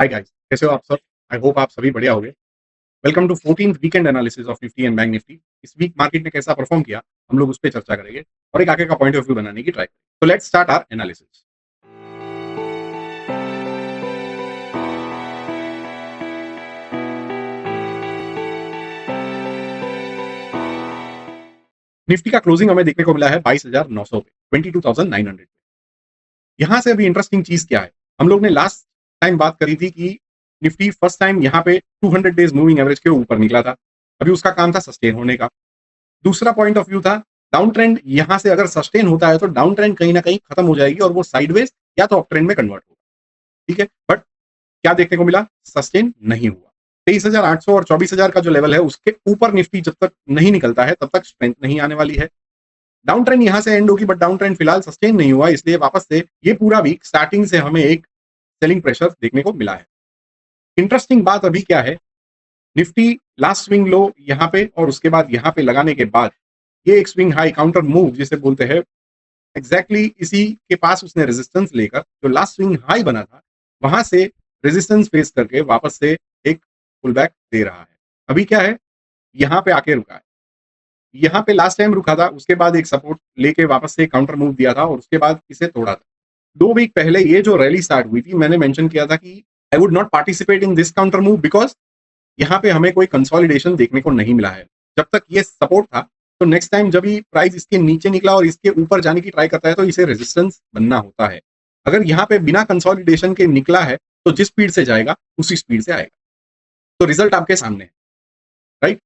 Hi guys, कैसे हो आप सब? आई होप आप सभी बढ़िया होंगे। Welcome to 14th weekend analysis of Nifty and bank Nifty. इस वीक मार्केट ने कैसा परफॉर्म किया, हम लोग उस पे चर्चा करेंगे और एक आगे का पॉइंट ऑफ व्यू बनाने की ट्राई करेंगे। तो let's start our analysis. Nifty का क्लोजिंग हमें देखने को मिला है 22,900 पे, 22,900 पे। यहाँ से अभी इंटरेस्टिंग चीज क्या है, हम लोग ने लास्ट टाइम बात करी थी कि निफ्टी फर्स्ट टाइम यहाँ पे 200 डेज मूविंग एवरेज के ऊपर निकला था। अभी उसका काम था सस्टेन होने का। दूसरा पॉइंट ऑफ व्यू था डाउन ट्रेंड, यहां से अगर सस्टेन होता है तो डाउन ट्रेंड कहीं ना कहीं खत्म हो जाएगी और वो साइडवेज या तो अप ट्रेंड में कन्वर्ट होगा। ठीक है, बट क्या देखने को मिला, सस्टेन नहीं हुआ। 23,800 और 24,000 का जो लेवल है उसके ऊपर निफ्टी जब तक नहीं निकलता है तब तक स्ट्रेंथ नहीं आने वाली है। डाउन ट्रेंड यहां से एंड होगी, बट डाउन ट्रेंड फिलहाल सस्टेन नहीं हुआ, इसलिए वापस से ये पूरा वीक स्टार्टिंग से हमें एक सेलिंग प्रेशर देखने को मिला है। इंटरेस्टिंग बात अभी क्या है, निफ्टी लास्ट स्विंग लो यहाँ पे और उसके बाद यहाँ पे लगाने के बाद ये एक स्विंग हाई काउंटर मूव जिसे बोलते हैं, एग्जैक्टली इसी के पास उसने रेजिस्टेंस लेकर जो लास्ट स्विंग हाई बना था वहां से रेजिस्टेंस फेस करके वापस से एक पुल बैक दे रहा है। अभी क्या है, यहाँ पे आके रुका है। यहाँ पे लास्ट टाइम रुका था, उसके बाद एक सपोर्ट लेके वापस से काउंटर मूव दिया था और उसके बाद इसे तोड़ा था। 2 वीक पहले ये जो रैली स्टार्ट हुई थी, मैंने मेंशन किया था कि I would not participate in this counter move because यहाँ पे हमें कोई कंसोलिडेशन देखने को नहीं मिला है। जब तक ये सपोर्ट था, तो नेक्स्ट टाइम जब भी प्राइस इसके नीचे निकला और इसके ऊपर जाने की ट्राई करता है तो इसे रेजिस्टेंस बनना होता है। अगर यहाँ पे बिना कंसोलिडेशन के निकला है तो जिस स्पीड से जाएगा उसी स्पीड से आएगा। तो रिजल्ट आपके सामने है, राइट।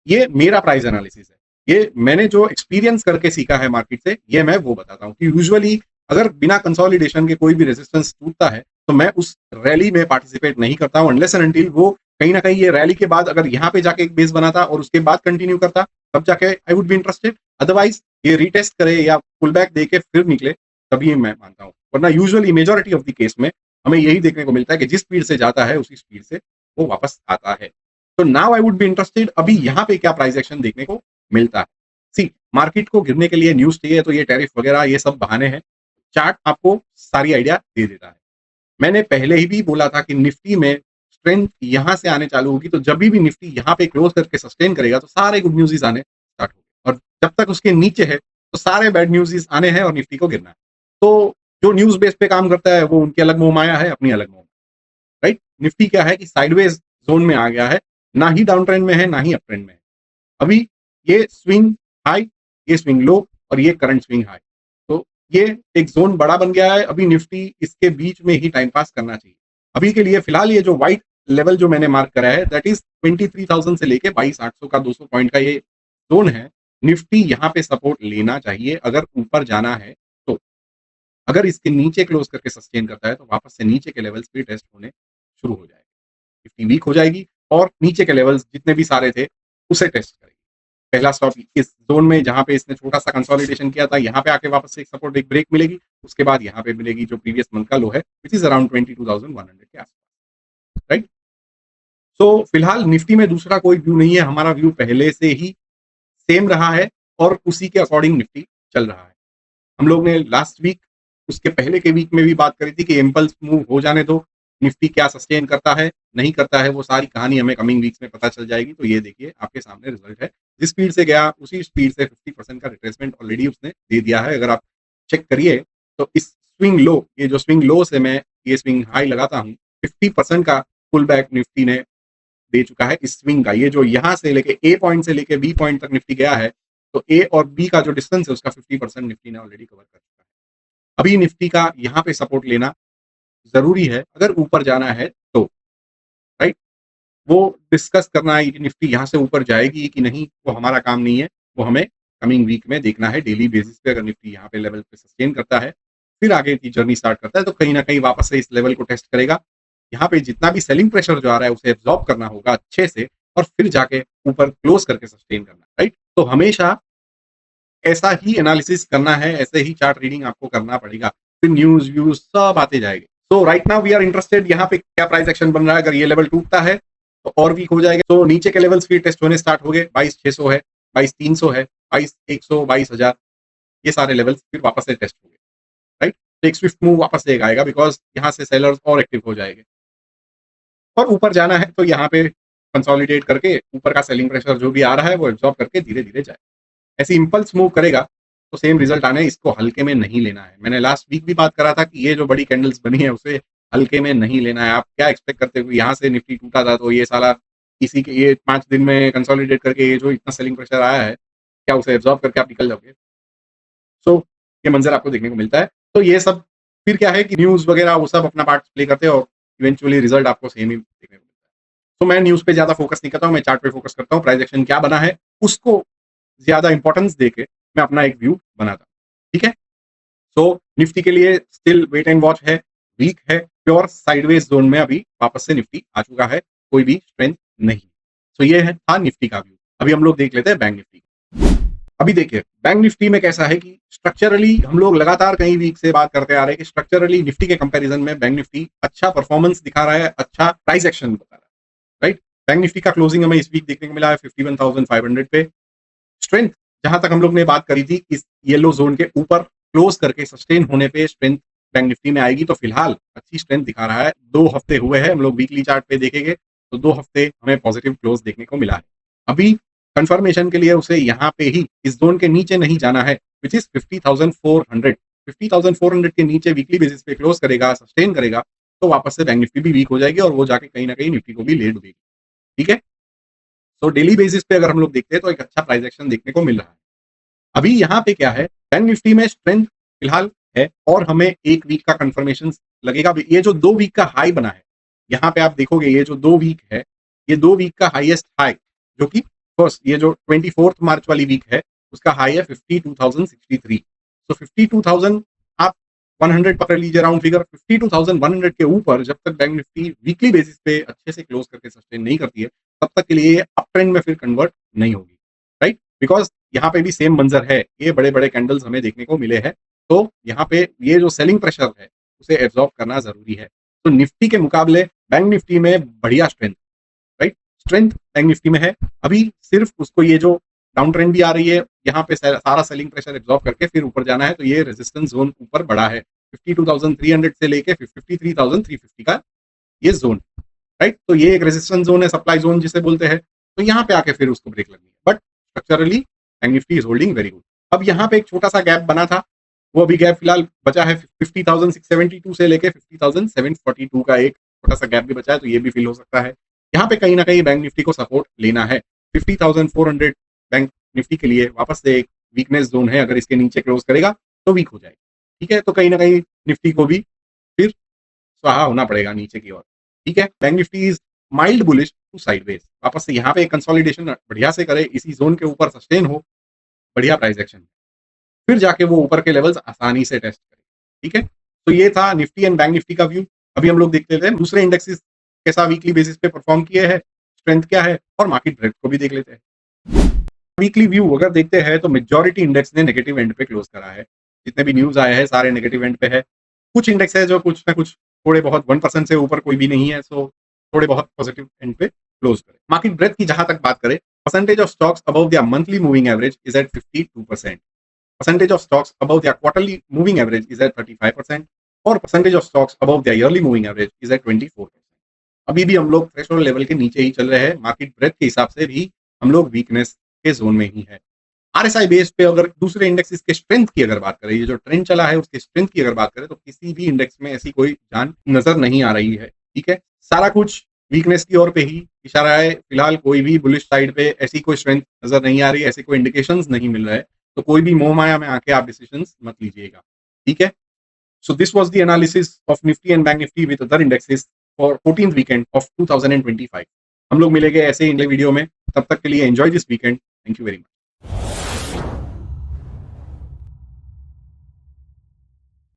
ये मेरा प्राइस एनालिसिस है, ये मैंने जो एक्सपीरियंस करके सीखा है मार्केट से, ये मैं वो बताता हूँ कि यूजुअली अगर बिना कंसोलिडेशन के कोई भी रेजिस्टेंस टूटता है तो मैं उस रैली में पार्टिसिपेट नहीं करता हूँ अनलेस एंड अनटिल वो कहीं ना कहीं ये रैली के बाद अगर यहाँ पे जाके एक बेस बनाता और उसके बाद कंटिन्यू करता तब जाके I would be interested. Otherwise ये रीटेस्ट करे या पुल बैक दे के फिर निकले तभी मैं मानता हूँ, वरना usually majority of the case में हमें यही देखने को मिलता है कि जिस स्पीड से जाता है उसी स्पीड से वो वापस आता है। तो now I would be interested अभी यहाँ पे क्या प्राइस एक्शन देखने को मिलता है। सी, मार्केट को गिरने के लिए न्यूज चाहिए तो ये टैरिफ वगैरह ये सब बहाने हैं। चार्ट आपको सारी आइडिया दे देता है। मैंने पहले ही भी बोला था कि निफ्टी में स्ट्रेंथ यहां से आने चालू होगी, तो जब भी निफ्टी यहाँ पे क्लोज करके सस्टेन करेगा तो सारे गुड न्यूज आने स्टार्ट होंगे और जब तक उसके नीचे है तो सारे बैड न्यूज आने हैं और निफ्टी को गिरना है। तो जो न्यूज बेस पे काम करता है वो उनकी अलग मोह माया है, अपनी अलग मोह, राइट। निफ्टी क्या है कि साइडवेज जोन में आ गया है, ना ही डाउन ट्रेंड में है ना ही अप ट्रेंड में है। अभी ये स्विंग हाई, ये स्विंग लो और ये करंट स्विंग हाई, तो ये एक जोन बड़ा बन गया है। अभी निफ्टी इसके बीच में ही टाइम पास करना चाहिए। अभी के लिए फिलहाल ये जो व्हाइट लेवल जो मैंने मार्क करा है दैट इज 23,000 से लेके 22,800 का 200 पॉइंट का ये जोन है। निफ्टी यहाँ पे सपोर्ट लेना चाहिए अगर ऊपर जाना है तो। अगर इसके नीचे क्लोज करके सस्टेन करता है तो वापस से नीचे के लेवल्स पे टेस्ट होने शुरू हो जाएगा। निफ्टी वीक हो जाएगी और नीचे के लेवल्स जितने भी सारे थे उसे टेस्ट करेगी। पहला स्टॉप इस जोन में जहां पे इसने छोटा सा कंसोलिडेशन किया था, यहाँ पे आके वापस से एक सपोर्ट एक ब्रेक मिलेगी, उसके बाद यहाँ पे मिलेगी जो प्रीवियस मंथ का लो है विच इज अराउंड 22,100 के आसपास, राइट। सो फिलहाल निफ्टी में दूसरा कोई व्यू नहीं है, हमारा व्यू पहले से ही सेम रहा है और उसी के अकॉर्डिंग निफ्टी चल रहा है। हम लोग ने लास्ट वीक उसके पहले के वीक में भी बात करी थी कि इम्पल्स मूव हो जाने दो, निफ्टी क्या सस्टेन करता है नहीं करता है वो सारी कहानी हमें कमिंग वीक्स में पता चल जाएगी। तो ये देखिए आपके सामने रिजल्ट है, जिस स्पीड से गया उसी स्पीड से 50% का रिट्रेसमेंट ऑलरेडी उसने दे दिया है। अगर आप चेक करिए तो इस स्विंग लो, ये जो स्विंग लो से मैं ये स्विंग हाई लगाता हूँ, 50% का पुल बैक निफ्टी ने दे चुका है इस स्विंग का। ये जो यहाँ से लेके ए पॉइंट से लेके बी पॉइंट तक निफ्टी गया है, तो ए और बी का जो डिस्टेंस है उसका 50% निफ्टी ने ऑलरेडी कवर कर चुका है। अभी निफ्टी का यहाँ पे सपोर्ट लेना जरूरी है अगर ऊपर जाना है तो, राइट। वो डिस्कस करना है कि निफ्टी यहाँ से ऊपर जाएगी कि नहीं, वो हमारा काम नहीं है, वो हमें कमिंग वीक में देखना है। डेली बेसिस पे अगर निफ्टी यहाँ पे लेवल पे सस्टेन करता है फिर आगे की जर्नी स्टार्ट करता है तो कहीं ना कहीं वापस से इस लेवल को टेस्ट करेगा। यहाँ पे जितना भी सेलिंग प्रेशर जो आ रहा है उसे एब्जॉर्ब करना होगा अच्छे से और फिर जाके ऊपर क्लोज करके सस्टेन करना, राइट। तो हमेशा ऐसा ही एनालिसिस करना है, ऐसे ही चार्ट रीडिंग आपको करना पड़ेगा, फिर न्यूज व्यूज सब आते जाएंगे। So right now we are interested यहाँ पे क्या प्राइस एक्शन बन रहा है। अगर ये लेवल टूटता है तो और वीक हो जाएगा, तो नीचे के लेवल्स फिर टेस्ट होने स्टार्ट हो गए। 22,600 है, 22,300 है, 22,100, 22,000, ये सारे लेवल्स फिर वापस से टेस्ट हो गए, राइट। तो एक स्विफ्ट मूव वापस से आएगा बिकॉज यहाँ से सेलर्स और एक्टिव हो जाएंगे। और ऊपर जाना है तो यहाँ पे कंसोलिडेट करके ऊपर का सेलिंग प्रेशर जो भी आ रहा है वो एब्जॉर्ब करके धीरे धीरे जाए। ऐसे इंपल्स मूव करेगा तो सेम रिजल्ट आना है, इसको हल्के में नहीं लेना है। मैंने लास्ट वीक भी बात करा था कि ये जो बड़ी कैंडल्स बनी है उसे हल्के में नहीं लेना है। आप क्या एक्सपेक्ट करते हो, यहाँ से निफ्टी टूटा था तो ये साला इसी के ये 5 दिन में कंसोलिडेट करके ये जो इतना सेलिंग प्रेशर आया है, क्या उसे एब्जॉर्ब करके आप निकल जाओगे? सो ये मंजर आपको देखने को मिलता है। तो ये सब फिर क्या है कि न्यूज़ वगैरह वो सब अपना पार्ट प्ले करते हैं और इवेंचुअली रिजल्ट आपको सेम ही देखने को मिलता है। तो मैं न्यूज़ पे ज़्यादा फोकस नहीं करता हूँ, मैं चार्ट पे फोकस करता हूँ। प्राइस एक्शन क्या बना है उसको ज़्यादा इंपॉर्टेंस देके मैं अपना एक व्यू बनाता हूँ, ठीक है? सो निफ्टी के लिए स्टिल वेट एंड वॉच है, वीक है, प्योर साइडवेज जोन में अभी वापस से निफ्टी आ चुका है, कोई भी स्ट्रेंथ नहीं। सो ये है था निफ्टी का व्यू। अभी हम लोग देख लेते हैं बैंक निफ्टी। अभी देखिए बैंक निफ्टी में कैसा है कि स्ट्रक्चरली हम लोग लगातार कई वीक से बात करते आ रहे हैं कि स्ट्रक्चरली निफ्टी के कंपैरिजन में बैंक निफ्टी अच्छा परफॉर्मेंस दिखा रहा है, अच्छा प्राइस एक्शन बता रहा है, राइट? बैंक निफ्टी का क्लोजिंग हमें इस वीक देखने को मिला है 51,500 पे। स्ट्रेंथ जहां तक हम लोग ने बात करी थी इस येलो जोन के ऊपर क्लोज करके सस्टेन होने पे स्ट्रेंथ बैंक निफ्टी में आएगी, तो फिलहाल अच्छी स्ट्रेंथ दिखा रहा है। 2 हफ्ते हुए हैं, हम लोग वीकली चार्ट पे देखेंगे तो 2 हफ्ते हमें पॉजिटिव क्लोज देखने को मिला है। अभी कंफर्मेशन के लिए उसे यहाँ पे ही इस जोन के नीचे नहीं जाना है, विच इज 50,400। 50,400 के नीचे वीकली बेसिस पे क्लोज करेगा, सस्टेन करेगा, तो वापस से बैंक निफ्टी भी वीक हो जाएगी और वो जाके कहीं ना कहीं निफ्टी को भी ले डूबेगी, ठीक है? सो डेली बेसिस पे अगर हम लोग देखते हैं तो एक अच्छा प्राइस एक्शन देखने को मिल रहा है। अभी यहाँ पे क्या है, बैंक निफ्टी में स्ट्रेंथ फिलहाल है और हमें एक वीक का कंफर्मेशन लगेगा। ये जो 2 वीक का हाई बना है, यहाँ पे आप देखोगे ये जो 2 वीक है, ये 2 वीक का हाईएस्ट हाई जो कि फर्स्ट ये जो 24 मार्च वाली वीक है उसका हाई है 52,063। तो 52,000 आप 100 पकड़ लीजिए राउंड फिगर। 52,100 के ऊपर जब तक बैंक निफ्टी वीकली बेसिस पे अच्छे से क्लोज करके सस्टेन नहीं करती है तब तक के लिए अप ट्रेंड में फिर कन्वर्ट नहीं होगी, राइट? बिकॉज यहाँ पे भी सेम मंजर है, ये बड़े बड़े कैंडल्स हमें देखने को मिले हैं, तो यहाँ पे ये जो सेलिंग प्रेशर है उसे एब्जॉर्ब करना जरूरी है। तो निफ्टी के मुकाबले बैंक निफ्टी में बढ़िया strength, right? Strength bank Nifty में है। अभी सिर्फ उसको ये जो डाउन ट्रेंड भी आ रही है, यहाँ पे सारा सेलिंग प्रेशर एब्जॉर्ब करके फिर ऊपर जाना है, तो ये रेजिस्टेंस जोन ऊपर बड़ा है 52,300 से लेके 53,350 का ये जोन, राइट? तो ये एक रेजिस्टेंस जोन है, सप्लाई जोन जिसे बोलते हैं। तो यहाँ पे आके फिर उसको ब्रेक लगनी है, but structurally bank Nifty is holding very good. अब यहाँ पे एक छोटा सा गैप बना था, वो अभी गैप फिलहाल बचा है 50,672 से लेके 50,742 का एक छोटा सा गैप भी बचा है, तो ये भी फिल हो सकता है। यहाँ पे कहीं ना कहीं बैंक निफ्टी को सपोर्ट लेना है। 50,400 बैंक निफ्टी के लिए वापस से एक वीकनेस जोन है, अगर इसके नीचे क्लोज करेगा तो वीक हो जाएगी, ठीक है? तो कहीं ना कहीं निफ्टी को भी फिर स्वाहा होना पड़ेगा नीचे की ओर, ठीक है? Bank Nifty is mild bullish to sideways. वापस से यहाँ पे कंसोलिडेशन बढ़िया से करे, इसी जोन के ऊपर सस्टेन हो, बढ़िया प्राइस एक्शन, फिर जाके वो ऊपर के लेवल्स आसानी से टेस्ट करे, ठीक है? तो ये था निफ्टी एंड बैंक निफ्टी का व्यू। अभी हम लोग देखते हैं दूसरे इंडेक्सेस कैसा वीकली बेसिस पे परफॉर्म किए हैं, स्ट्रेंथ क्या है, और मार्केट ब्रेथ को भी देख लेते हैं। वीकली व्यू अगर देखते हैं तो मेजॉरिटी इंडेक्स ने नेगेटिव एंड पे क्लोज करा है। जितने भी न्यूज आए हैं सारे नेगेटिव एंड पे है। कुछ इंडेक्स है जो कुछ ना कुछ थोड़े बहुत 1% से ऊपर कोई भी नहीं है, सो थोड़े बहुत पॉजिटिव एंड पे क्लोज करे। मार्केट ब्रेथ की जहां तक बात करें, percentage of stocks above the monthly moving average is at 52%, percentage of stocks above their quarterly moving average is at 35%, और percentage of stocks above their yearly moving average is at 24%। अभी भी हम लोग थ्रेशोल्ड लेवल के नीचे ही चल रहे हैं। मार्केट ब्रेथ के हिसाब से भी हम लोग वीकनेस के जोन में ही है। आरएसआई बेस पे अगर दूसरे इंडेक्सेस के स्ट्रेंथ की अगर बात करें, ये जो ट्रेंड चला है उसके स्ट्रेंथ की अगर बात करें, तो किसी भी इंडेक्स में ऐसी कोई जान नजर नहीं आ रही है, ठीक है? सारा कुछ वीकनेस की ओर पे ही इशारा है। फिलहाल कोई भी बुलिश साइड पे ऐसी कोई स्ट्रेंथ नजर नहीं आ रही, ऐसे कोई इंडिकेशंस नहीं मिल रहे, तो कोई भी मोह माया में आके आप डिसीजंस मत लीजिएगा, ठीक है? So this was the analysis of Nifty and bank Nifty with other indexes for 14th weekend of 2025। हम लोग मिलेंगे ऐसे ही अगले वीडियो में, तब तक के लिए enjoy this weekend. Thank you very much.